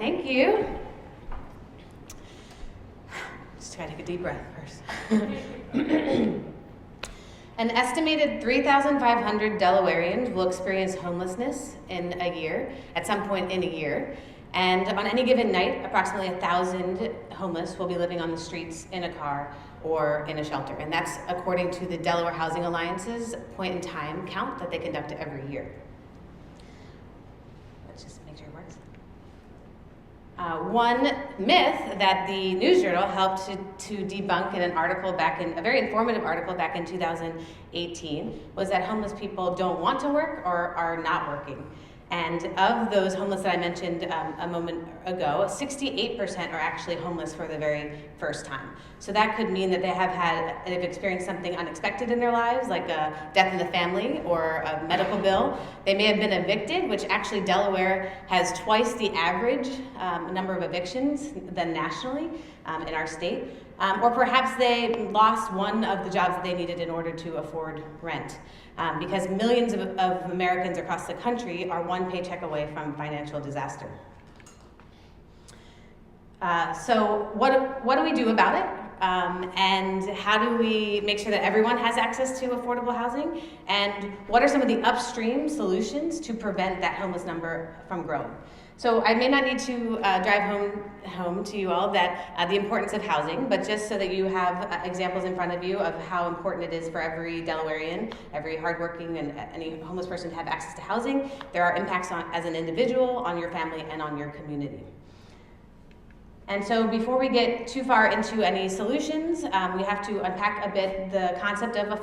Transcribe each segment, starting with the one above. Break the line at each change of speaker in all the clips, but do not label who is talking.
thank you. Just try to take a deep breath first. An estimated 3,500 Delawareans will experience homelessness in a year, at some point in a year. And on any given night, approximately 1,000 homeless will be living on the streets in a car or in a shelter. And that's according to the Delaware Housing Alliance's point in time count that they conduct every year. Let's just make sure it works. One myth that the News Journal helped to debunk in an article a very informative article back in 2018, was that homeless people don't want to work or are not working. And of those homeless that I mentioned a moment ago, 68% are actually homeless for the very first time. So that could mean that they've experienced something unexpected in their lives, like a death in the family or a medical bill. They may have been evicted, which actually Delaware has twice the average number of evictions than nationally in our state. Or perhaps they lost one of the jobs that they needed in order to afford rent. Because millions of Americans across the country are one paycheck away from financial disaster. So what do we do about it? And how do we make sure that everyone has access to affordable housing? And what are some of the upstream solutions to prevent that homeless number from growing? So I may not need to drive home to you all that the importance of housing, but just so that you have examples in front of you of how important it is for every Delawarean, every hardworking and any homeless person to have access to housing. There are impacts as an individual, on your family, and on your community. And so before we get too far into any solutions, we have to unpack a bit the concept of the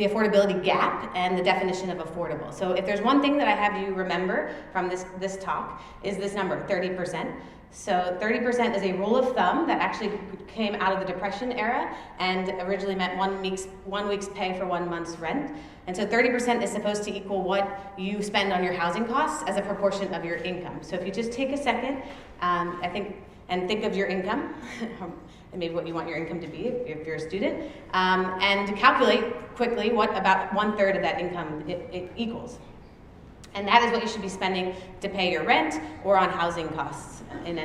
affordability gap and the definition of affordable. So if there's one thing that I have you remember from this talk is this number, 30%. So 30% is a rule of thumb that actually came out of the Depression era and originally meant 1 week's pay for 1 month's rent. And so 30% is supposed to equal what you spend on your housing costs as a proportion of your income. So if you just take a second, and think of your income, and maybe what you want your income to be if you're a student, and calculate quickly what about 1/3 of that income it equals. And that is what you should be spending to pay your rent or on housing costs at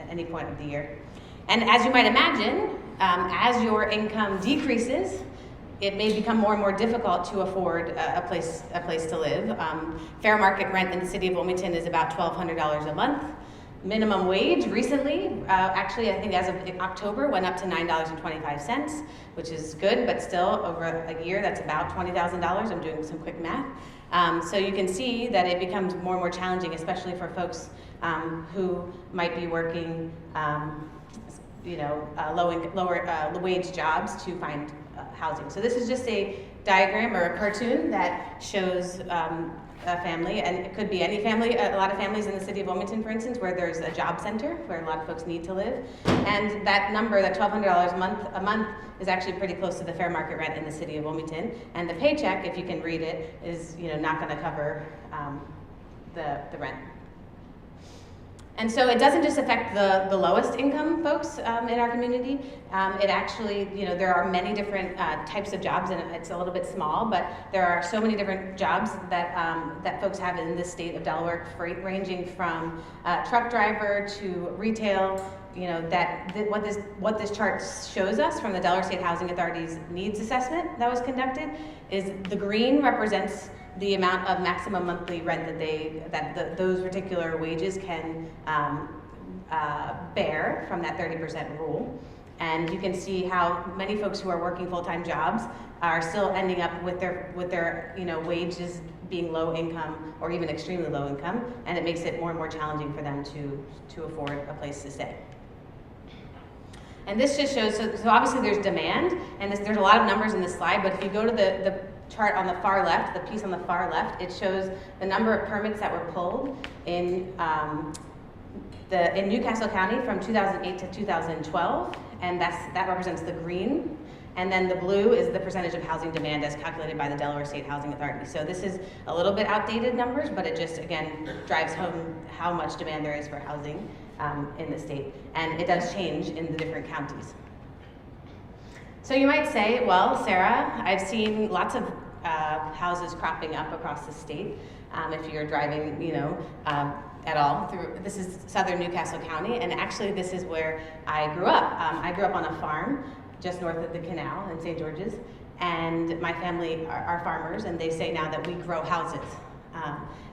any point of the year. And as you might imagine, as your income decreases, it may become more and more difficult to afford a place to live. Fair market rent in the city of Wilmington is about $1,200 a month. Minimum wage recently, actually I think as of October, went up to $9.25, which is good, but still over a year that's about $20,000. I'm doing some quick math. So you can see that it becomes more and more challenging, especially for folks who might be working lower wage jobs to find housing. So this is just a diagram or a cartoon that shows a family, and it could be any family, a lot of families in the city of Wilmington, for instance, where there's a job center where a lot of folks need to live. And that number, that $1,200 a month, is actually pretty close to the fair market rent in the city of Wilmington. And the paycheck, if you can read it, is not going to cover the rent. And so it doesn't just affect the lowest income folks in our community. It actually, there are many different types of jobs, and it's a little bit small, but there are so many different jobs that folks have in this state of Delaware, ranging from truck driver to retail. What this chart shows us from the Delaware State Housing Authority's needs assessment that was conducted is the green represents the amount of maximum monthly rent that those particular wages can bear from that 30% rule. And you can see how many folks who are working full-time jobs are still ending up with their wages being low income or even extremely low income, and it makes it more and more challenging for them to afford a place to stay. And this just shows, so obviously there's demand, and there's a lot of numbers in this slide, but if you go to the chart on the far left, the piece on the far left, it shows the number of permits that were pulled in Newcastle County from 2008 to 2012, and that represents the green. And then the blue is the percentage of housing demand as calculated by the Delaware State Housing Authority. So this is a little bit outdated numbers, but it just, again, drives home how much demand there is for housing in the state. And it does change in the different counties. So you might say, well, Sarah, I've seen lots of houses cropping up across the state. If you're driving, at all. This is southern Newcastle County, and actually this is where I grew up. I grew up on a farm just north of the canal in St. George's, and my family are farmers, and they say now that we grow houses.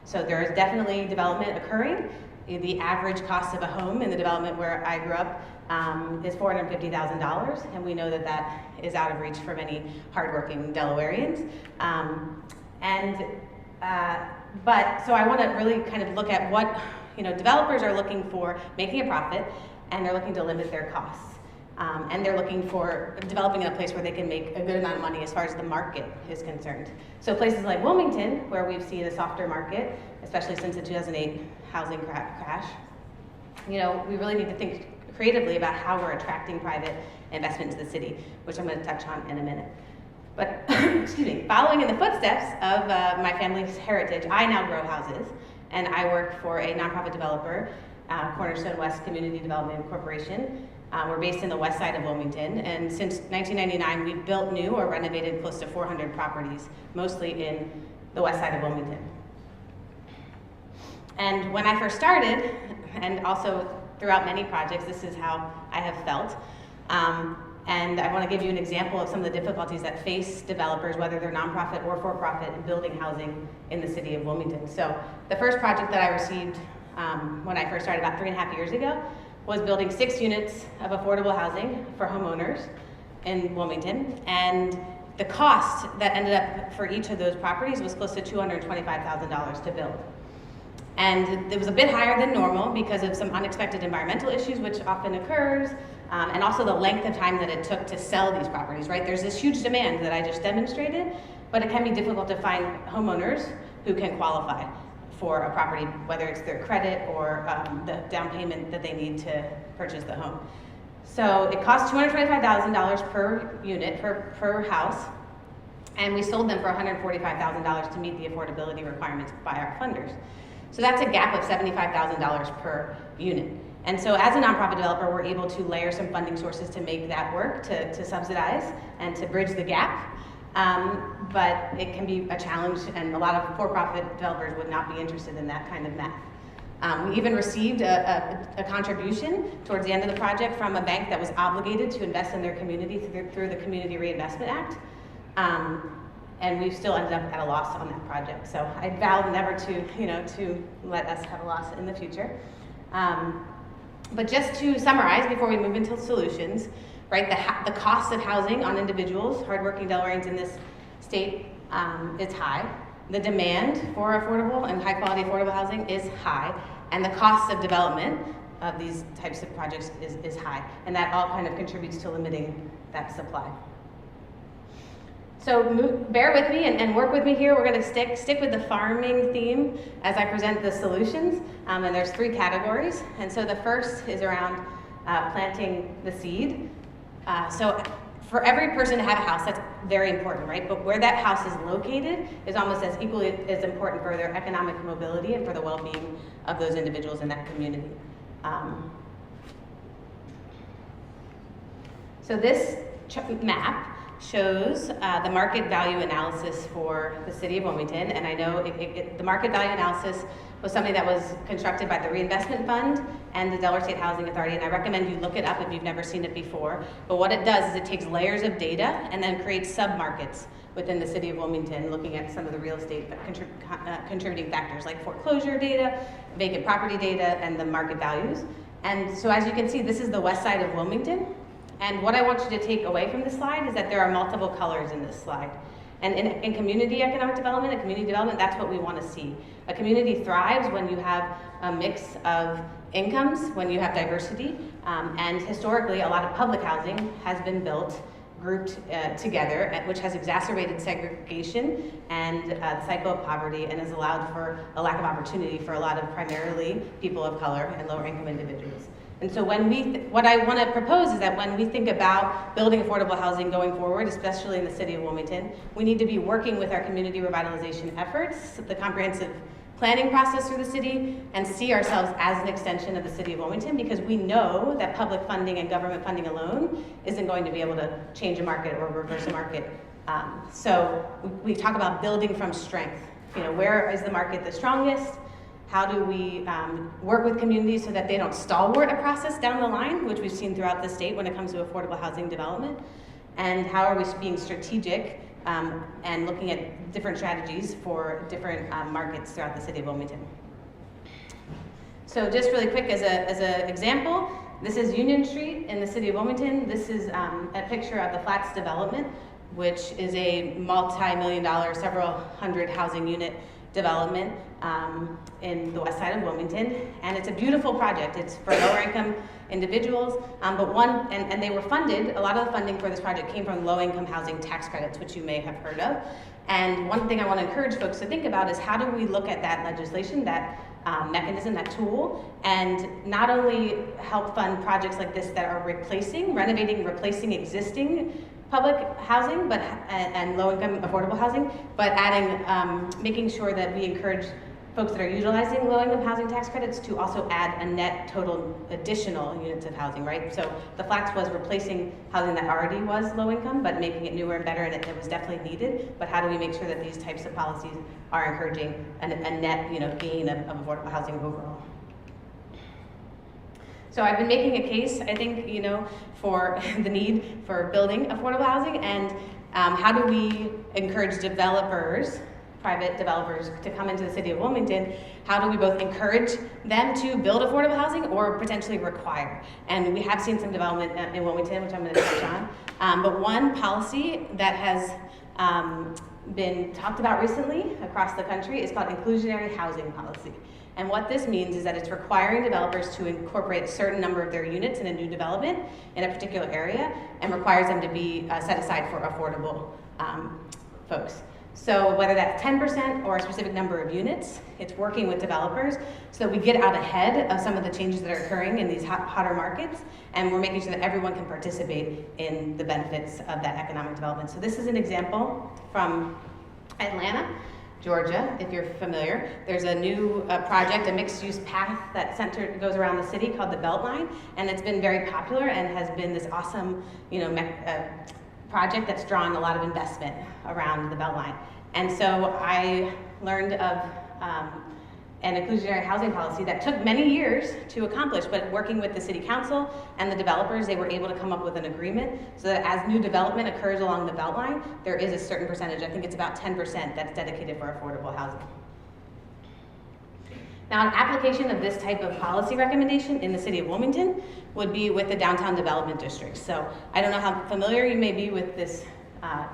So there is definitely development occurring. The average cost of a home in the development where I grew up is $450,000, and we know that that is out of reach for many hardworking Delawareans. So I want to really kind of look at what developers are looking for, making a profit, and they're looking to limit their costs. And they're looking for developing in a place where they can make a good amount of money as far as the market is concerned. So places like Wilmington, where we've seen a softer market, especially since the 2008 housing crash, we really need to think creatively about how we're attracting private investment to the city, which I'm going to touch on in a minute. But excuse me, following in the footsteps of my family's heritage, I now grow houses, and I work for a nonprofit developer, Cornerstone West Community Development Corporation. We're based in the west side of Wilmington, and since 1999, we've built new or renovated close to 400 properties, mostly in the west side of Wilmington. And when I first started, and also throughout many projects, this is how I have felt. And I want to give you an example of some of the difficulties that face developers, whether they're nonprofit or for-profit, in building housing in the city of Wilmington. So the first project that I received when I first started about 3.5 years ago was building 6 units of affordable housing for homeowners in Wilmington. And the cost that ended up for each of those properties was close to $225,000 to build. And it was a bit higher than normal because of some unexpected environmental issues, which often occurs, and also the length of time that it took to sell these properties, right? There's this huge demand that I just demonstrated, but it can be difficult to find homeowners who can qualify for a property, whether it's their credit or the down payment that they need to purchase the home. So it costs $225,000 per unit, per house, and we sold them for $145,000 to meet the affordability requirements by our funders. So that's a gap of $75,000 per unit. And so as a nonprofit developer, we're able to layer some funding sources to make that work, to subsidize and to bridge the gap. But it can be a challenge, and a lot of for-profit developers would not be interested in that kind of math. We even received a contribution towards the end of the project from a bank that was obligated to invest in their community through the Community Reinvestment Act. And we've still ended up at a loss on that project. So I vowed never to let us have a loss in the future. But just to summarize before we move into solutions, right, the cost of housing on individuals, hardworking Delawareans in this state, is high. The demand for affordable and high quality affordable housing is high, and the cost of development of these types of projects is high. And that all kind of contributes to limiting that supply. So bear with me and work with me here. We're going to stick with the farming theme as I present the solutions. And there's 3 categories. And so the first is around planting the seed. So for every person to have a house, that's very important, right? But where that house is located is almost as equally as important for their economic mobility and for the well-being of those individuals in that community. So this map shows the market value analysis for the city of Wilmington, and I know the market value analysis was something that was constructed by the Reinvestment Fund and the Delaware State Housing Authority, and I recommend you look it up if you've never seen it before. But what it does is it takes layers of data and then creates sub-markets within the city of Wilmington, looking at some of the real estate contributing factors like foreclosure data, vacant property data, and the market values. And so as you can see, this is the west side of Wilmington. And what I want you to take away from this slide is that there are multiple colors in this slide. And in community economic development and community development, that's what we want to see. A community thrives when you have a mix of incomes, when you have diversity, and historically a lot of public housing has been built, grouped together, which has exacerbated segregation and the cycle of poverty, and has allowed for a lack of opportunity for a lot of primarily people of color and lower income individuals. And so what I want to propose is that when we think about building affordable housing going forward, especially in the city of Wilmington, we need to be working with our community revitalization efforts, the comprehensive planning process through the city, and see ourselves as an extension of the city of Wilmington, because we know that public funding and government funding alone isn't going to be able to change a market or reverse a market. So we talk about building from strength. Where is the market the strongest? How do we work with communities so that they don't stalwart a process down the line, which we've seen throughout the state when it comes to affordable housing development? And how are we being strategic and looking at different strategies for different markets throughout the city of Wilmington? So just really quick as an example, this is Union Street in the city of Wilmington. This is a picture of the Flats development, which is a multi-million-dollar, several hundred housing unit development in the west side of Wilmington, and it's a beautiful project. It's for lower income individuals, and they were funded, a lot of the funding for this project came from low income housing tax credits, which you may have heard of. And one thing I want to encourage folks to think about is how do we look at that legislation, that mechanism, that tool, and not only help fund projects like this that are renovating, replacing existing public housing, and low-income affordable housing, but making sure that we encourage folks that are utilizing low-income housing tax credits to also add a net total additional units of housing, right? So the Flats was replacing housing that already was low-income, but making it newer and better, and it was definitely needed. But how do we make sure that these types of policies are encouraging a net, gain of affordable housing overall? So I've been making a case, I think, for the need for building affordable housing, and how do we encourage developers, private developers, to come into the city of Wilmington? How do we both encourage them to build affordable housing or potentially require? And we have seen some development in Wilmington, which I'm going to touch on. But one policy that has been talked about recently across the country is called inclusionary housing policy. And what this means is that it's requiring developers to incorporate a certain number of their units in a new development in a particular area, and requires them to be set aside for affordable folks. So whether that's 10% or a specific number of units, it's working with developers so that we get out ahead of some of the changes that are occurring in these hotter markets, and we're making sure that everyone can participate in the benefits of that economic development. So this is an example from Atlanta, Georgia, if you're familiar. There's a new project, a mixed-use path that goes around the city called the Beltline, and it's been very popular and has been this awesome, project that's drawn a lot of investment around the Beltline. And so I learned of an inclusionary housing policy that took many years to accomplish, but working with the city council and the developers, they were able to come up with an agreement so that as new development occurs along the Beltline, there is a certain percentage, I think it's about 10%, that's dedicated for affordable housing. Now, an application of this type of policy recommendation in the city of Wilmington would be with the downtown development district. So I don't know how familiar you may be with this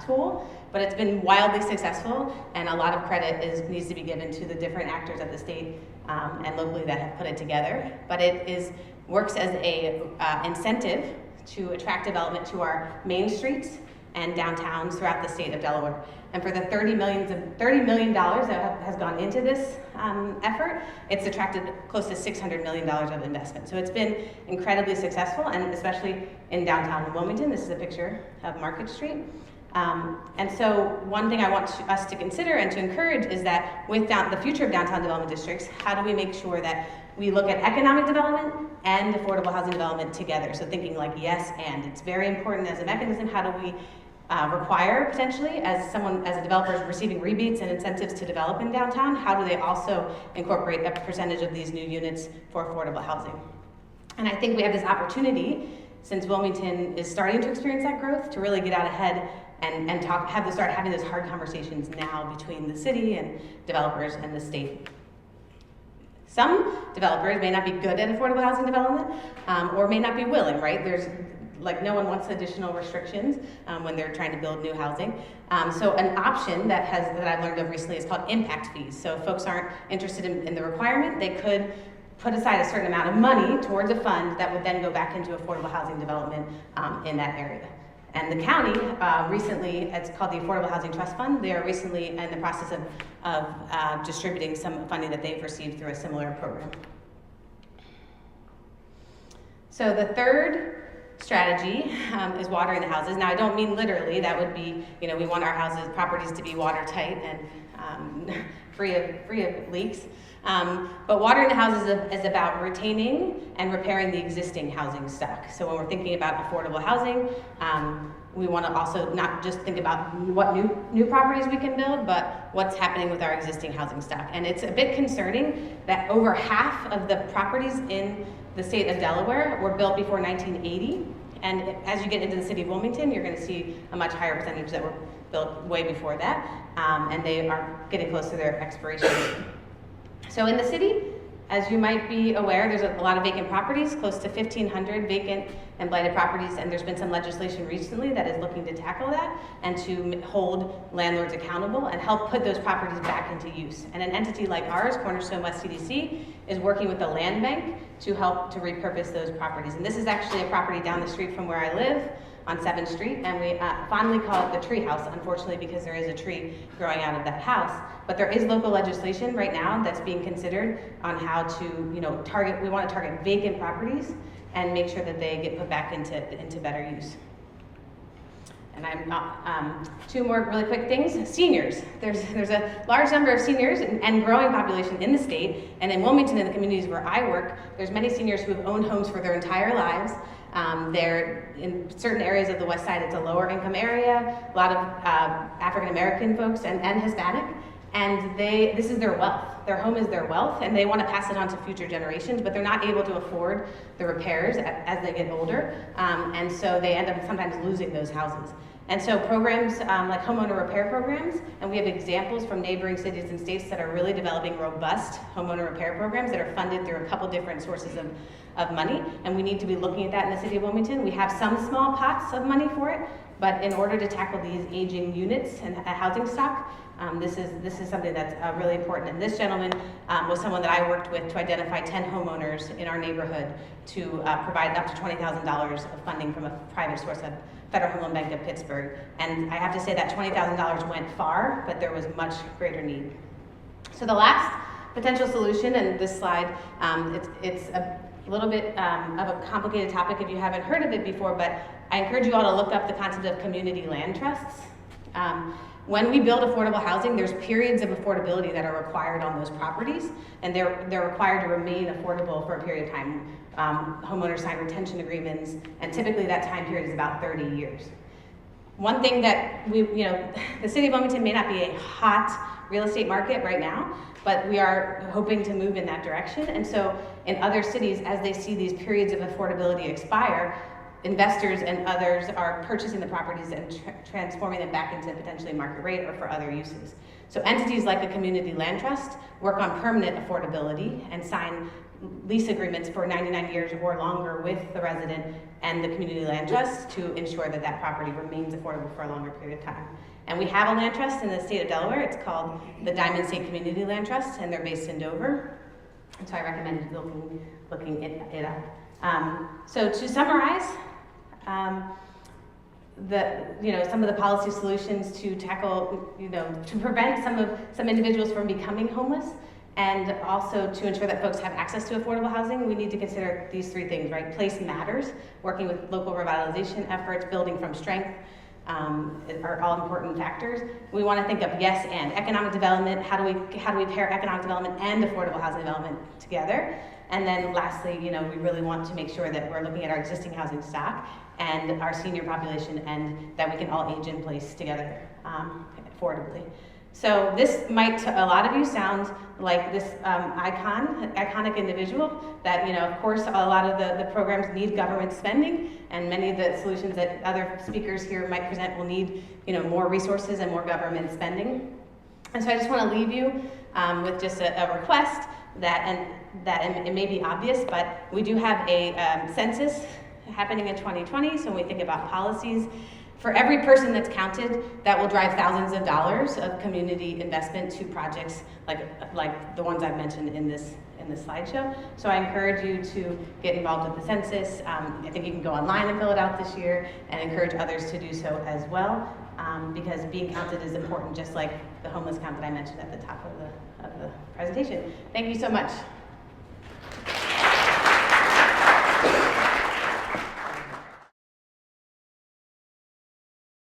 tool, but it's been wildly successful, and a lot of credit needs to be given to the different actors at the state and locally that have put it together. But it works as a incentive to attract development to our main streets and downtowns throughout the state of Delaware. And for the $30 million that has gone into this effort, it's attracted close to $600 million of investment. So it's been incredibly successful, and especially in downtown Wilmington. This is a picture of Market Street. And so one thing I want us to consider and to encourage is that with the future of downtown development districts, how do we make sure that we look at economic development and affordable housing development together? So thinking like yes and. It's very important as a mechanism. How do we require potentially, as a developer is receiving rebates and incentives to develop in downtown, how do they also incorporate a percentage of these new units for affordable housing? And I think we have this opportunity, since Wilmington is starting to experience that growth, to really get out ahead and start having those hard conversations now between the city and developers and the state. Some developers may not be good at affordable housing development or may not be willing, right? No one wants additional restrictions when they're trying to build new housing. So an option that I've learned of recently is called impact fees. So if folks aren't interested in the requirement, they could put aside a certain amount of money towards a fund that would then go back into affordable housing development in that area. And the county recently, it's called the Affordable Housing Trust Fund, they are recently in the process of distributing some funding that they've received through a similar program. So the third strategy is watering the houses. Now, I don't mean literally. That would be, we want our properties to be watertight and free of leaks. But watering the houses is about retaining and repairing the existing housing stock. So when we're thinking about affordable housing, we want to also not just think about what new properties we can build, but what's happening with our existing housing stock. And it's a bit concerning that over half of the properties in the state of Delaware were built before 1980. And as you get into the city of Wilmington, you're going to see a much higher percentage that were built way before that, and they are getting close to their expiration date. So in the city, as you might be aware, there's a lot of vacant properties, close to 1,500 vacant and blighted properties, and there's been some legislation recently that is looking to tackle that and to hold landlords accountable and help put those properties back into use. And an entity like ours, Cornerstone West CDC, is working with the land bank to help to repurpose those properties. And this is actually a property down the street from where I live on 7th Street, and we fondly call it the tree house, unfortunately, because there is a tree growing out of that house. But there is local legislation right now that's being considered on how to, target. We want to target vacant properties and make sure that they get put back into better use. And I'm not, two more really quick things. Seniors. There's a large number of seniors and growing population in the state, and in Wilmington, in the communities where I work, there's many seniors who have owned homes for their entire lives. They're in certain areas of the West Side, it's a lower income area, a lot of African American folks and Hispanic, and this is their wealth. Their home is their wealth, and they want to pass it on to future generations, but they're not able to afford the repairs as they get older, and so they end up sometimes losing those houses. And so programs like homeowner repair programs, and we have examples from neighboring cities and states that are really developing robust homeowner repair programs that are funded through a couple different sources of money, and we need to be looking at that in the city of Wilmington. We have some small pots of money for it, but in order to tackle these aging units and housing stock, this is something that's really important. And this gentleman was someone that I worked with to identify 10 homeowners in our neighborhood to provide up to $20,000 of funding from a private source of Federal Home Loan Bank of Pittsburgh. And I have to say that $20,000 went far, but there was much greater need. So the last potential solution, and this slide, it's a little bit of a complicated topic if you haven't heard of it before, but I encourage you all to look up the concept of community land trusts. When we build affordable housing, there's periods of affordability that are required on those properties, and they're required to remain affordable for a period of time. Homeowners sign retention agreements, and typically that time period is about 30 years. One thing that the city of Wilmington may not be a hot real estate market right now, but we are hoping to move in that direction. And so in other cities, as they see these periods of affordability expire, investors and others are purchasing the properties and transforming them back into potentially market rate or for other uses. So entities like a community land trust work on permanent affordability and sign lease agreements for 99 years or longer with the resident and the community land trust to ensure that that property remains affordable for a longer period of time. And we have a land trust in the state of Delaware. It's called the Diamond State Community Land Trust, and they're based in Dover. And so I recommend looking it up. So to summarize, some of the policy solutions to tackle, to prevent some individuals from becoming homeless, and also to ensure that folks have access to affordable housing, we need to consider these three things, right? Place matters, working with local revitalization efforts, building from strength, are all important factors. We want to think of yes and economic development. How do we pair economic development and affordable housing development together? And then lastly, we really want to make sure that we're looking at our existing housing stock and our senior population, and that we can all age in place together affordably. So this might, to a lot of you, sound like this iconic individual that, of course, a lot of the programs need government spending, and many of the solutions that other speakers here might present will need, more resources and more government spending. And so I just want to leave you with just a request that it may be obvious, but we do have a census happening in 2020, so when we think about policies, for every person that's counted, that will drive thousands of dollars of community investment to projects like the ones I've mentioned in this slideshow. So I encourage you to get involved with the census. I think you can go online and fill it out this year, and encourage others to do so as well, because being counted is important, just like the homeless count that I mentioned at the top of the presentation. Thank you so much.